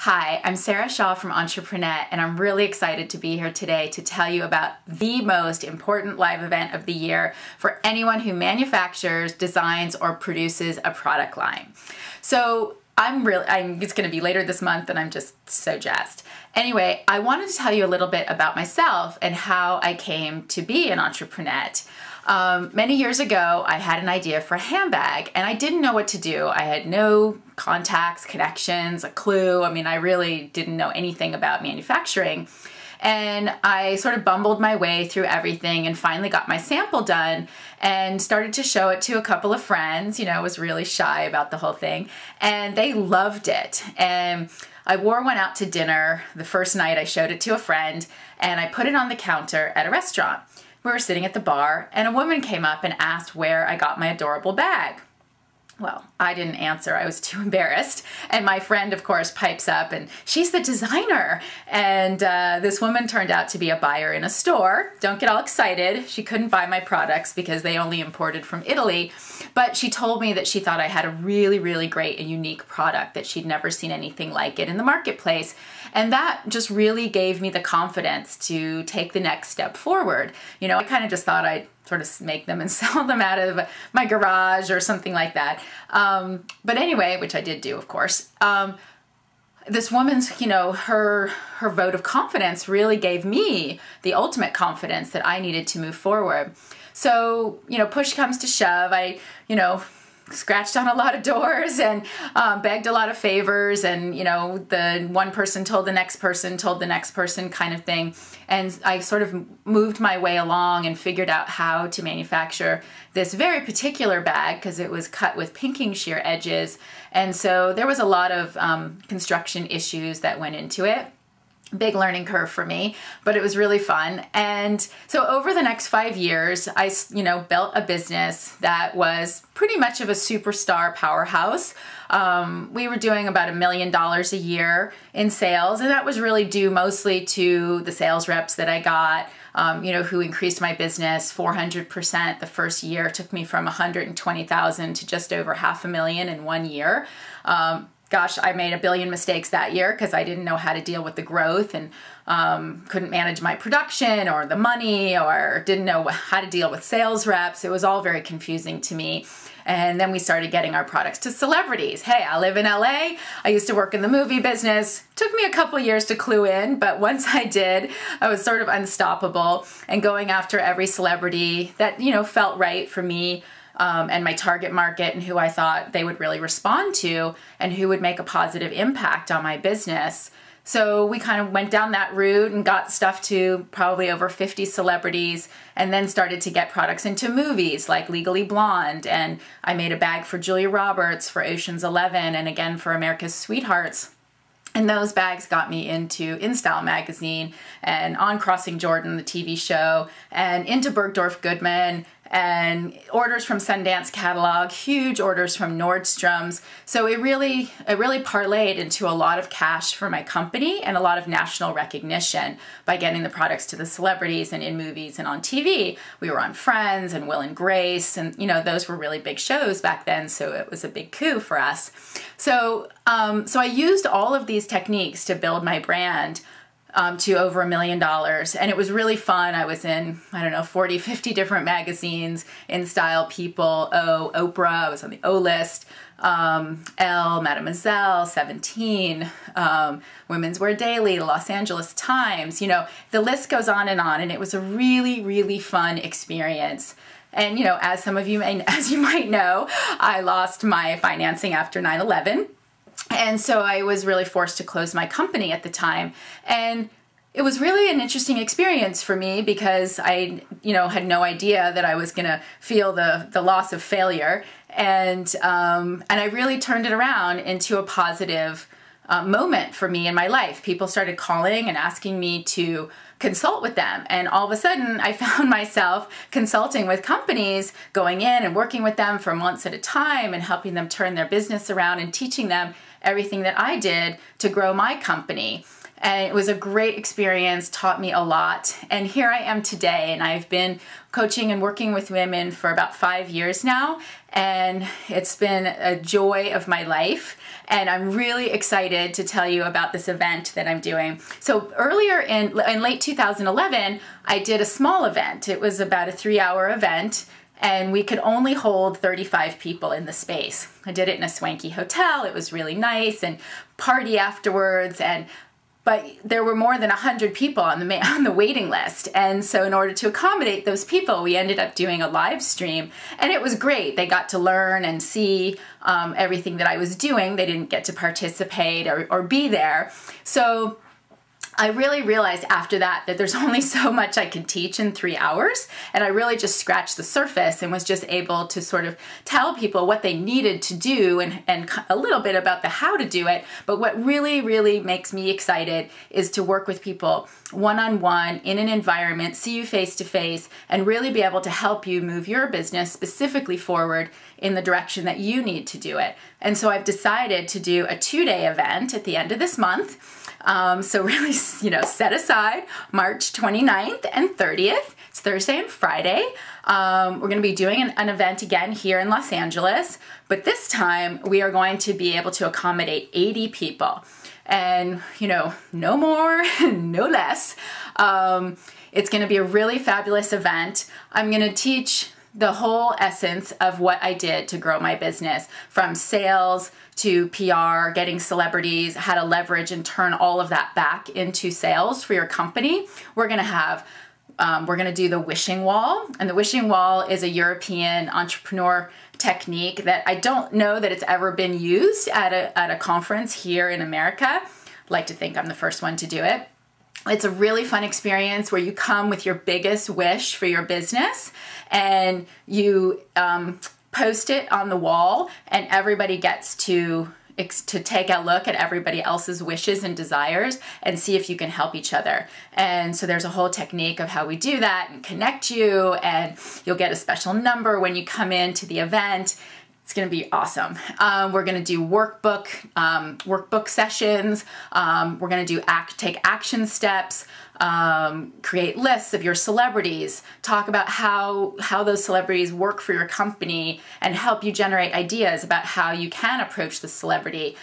Hi, I'm Sarah Shaw from Entrepreneur, and I'm really excited to be here today to tell you about the most important live event of the year for anyone who manufactures, designs, or produces a product line. So it's going to be later this month, and I'm just so jazzed. Anyway, I wanted to tell you a little bit about myself and how I came to be an entrepreneur. Many years ago, I had an idea for a handbag, and I didn't know what to do. I had no contacts, connections, a clue. I mean, I really didn't know anything about manufacturing. And I sort of bumbled my way through everything and finally got my sample done and started to show it to a couple of friends. I was really shy about the whole thing, and they loved it. And I wore one out to dinner the first night. I showed it to a friend, and I put it on the counter at a restaurant. We were sitting at the bar, and a woman came up and asked where I got my adorable bag. Well, I didn't answer. I was too embarrassed. And my friend, of course, pipes up, and she's the designer. And this woman turned out to be a buyer in a store. Don't get all excited. She couldn't buy my products because they only imported from Italy. But she told me that she thought I had a really, really great and unique product, that she'd never seen anything like it in the marketplace. And that just really gave me the confidence to take the next step forward. I kind of just thought I'd sort of make them and sell them out of my garage or something like that. But anyway, which I did do, of course. This woman's, her vote of confidence really gave me the ultimate confidence that I needed to move forward. So, push comes to shove. I, scratched on a lot of doors and begged a lot of favors, and the one person told the next person kind of thing. And I sort of moved my way along and figured out how to manufacture this very particular bag because it was cut with pinking shear edges. And so there was a lot of construction issues that went into it. Big learning curve for me, but it was really fun. And so over the next 5 years, I, built a business that was pretty much of a superstar powerhouse. We were doing about $1 million a year in sales, and that was really due mostly to the sales reps that I got, who increased my business 400% the first year. It took me from 120,000 to just over $500,000 in 1 year. Gosh, I made a billion mistakes that year because I didn't know how to deal with the growth and couldn't manage my production or the money, or didn't know how to deal with sales reps. It was all very confusing to me. And then we started getting our products to celebrities. Hey, I live in LA. I used to work in the movie business. Took me a couple years to clue in, but once I did, I was sort of unstoppable and going after every celebrity that, felt right for me. And my target market and who I thought they would really respond to and who would make a positive impact on my business. So we kind of went down that route and got stuff to probably over 50 celebrities, and then started to get products into movies like Legally Blonde. And I made a bag for Julia Roberts for Ocean's 11 and again for America's Sweethearts. And those bags got me into InStyle magazine and On Crossing Jordan, the TV show, and into Bergdorf Goodman, and orders from Sundance Catalog, huge orders from Nordstrom's. So it really parlayed into a lot of cash for my company and a lot of national recognition by getting the products to the celebrities and in movies and on TV. We were on Friends and Will and Grace, and those were really big shows back then, so it was a big coup for us. So I used all of these techniques to build my brand to over $1 million. And it was really fun. I was in, 40, 50 different magazines, InStyle, People, O, Oprah. I was on the O list, Elle, Mademoiselle, 17, Women's Wear Daily, the Los Angeles Times. The list goes on, and it was a really, really fun experience. And, as you might know, I lost my financing after 9/11. And so I was really forced to close my company at the time. And it was really an interesting experience for me because I, had no idea that I was going to feel the loss of failure. And I really turned it around into a positive moment for me in my life. People started calling and asking me to consult with them. And all of a sudden, I found myself consulting with companies, going in and working with them for months at a time and helping them turn their business around and teaching them everything that I did to grow my company. And it was a great experience, taught me a lot. And here I am today, and I've been coaching and working with women for about 5 years now, and it's been a joy of my life. And I'm really excited to tell you about this event that I'm doing. So earlier in late 2011, I did a small event. It was about a 3-hour event, and we could only hold 35 people in the space. I did it in a swanky hotel. It was really nice, and party afterwards, but there were more than 100 people on the waiting list. And so in order to accommodate those people, we ended up doing a live stream, and it was great. They got to learn and see everything that I was doing. They didn't get to participate or be there. So I really realized after that there's only so much I can teach in 3 hours, and I really just scratched the surface and was just able to sort of tell people what they needed to do and a little bit about the how to do it. But what really, really makes me excited is to work with people one-on-one in an environment, see you face-to-face, and really be able to help you move your business specifically forward in the direction that you need to do it. And so I've decided to do a 2-day event at the end of this month. So really, set aside March 29th and 30th. It's Thursday and Friday. We're going to be doing an event again here in Los Angeles, but this time we are going to be able to accommodate 80 people. And, no more, no less. It's going to be a really fabulous event. I'm going to teach the whole essence of what I did to grow my business, from sales to PR, getting celebrities, how to leverage and turn all of that back into sales for your company. We're going to do the wishing wall, and the wishing wall is a European entrepreneur technique that I don't know that it's ever been used at a conference here in America. I'd like to think I'm the first one to do it. It's a really fun experience where you come with your biggest wish for your business, and you post it on the wall, and everybody gets to take a look at everybody else's wishes and desires and see if you can help each other. And so there's a whole technique of how we do that and connect you, and you'll get a special number when you come into the event. It's going to be awesome. We're going to do workbook sessions. We're going to take action steps, create lists of your celebrities, talk about how those celebrities work for your company, and help you generate ideas about how you can approach the celebrity.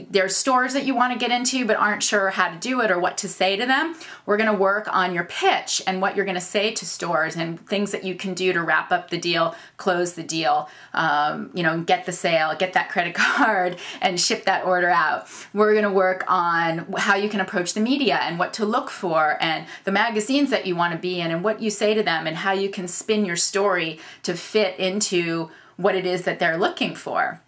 There's stores that you want to get into but aren't sure how to do it or what to say to them. We're going to work on your pitch and what you're going to say to stores and things that you can do to wrap up the deal, close the deal, get the sale, get that credit card, and ship that order out. We're going to work on how you can approach the media and what to look for, and the magazines that you want to be in, and what you say to them, and how you can spin your story to fit into what it is that they're looking for.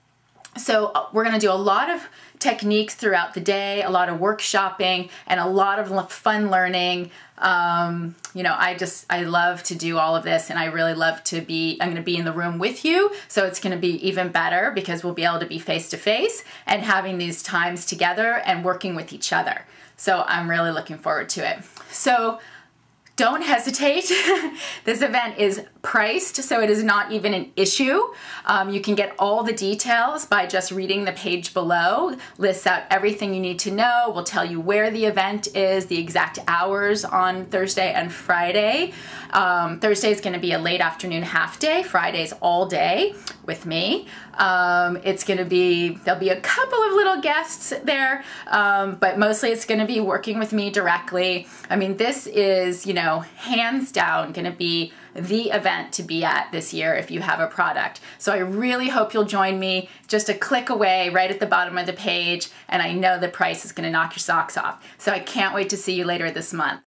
So we're going to do a lot of techniques throughout the day, a lot of workshopping, and a lot of fun learning. I love to do all of this, and I really love I'm going to be in the room with you. So it's going to be even better because we'll be able to be face to face and having these times together and working with each other. So I'm really looking forward to it. So don't hesitate. This event is priced, so it is not even an issue. You can get all the details by just reading the page below. Lists out everything you need to know. We'll tell you where the event is, the exact hours on Thursday and Friday. Thursday is going to be a late afternoon half day. Friday's all day with me. There'll be a couple of little guests there, but mostly it's going to be working with me directly. I mean, this is, hands down going to be the event to be at this year if you have a product. So I really hope you'll join me. Just a click away right at the bottom of the page, and I know the price is going to knock your socks off. So I can't wait to see you later this month.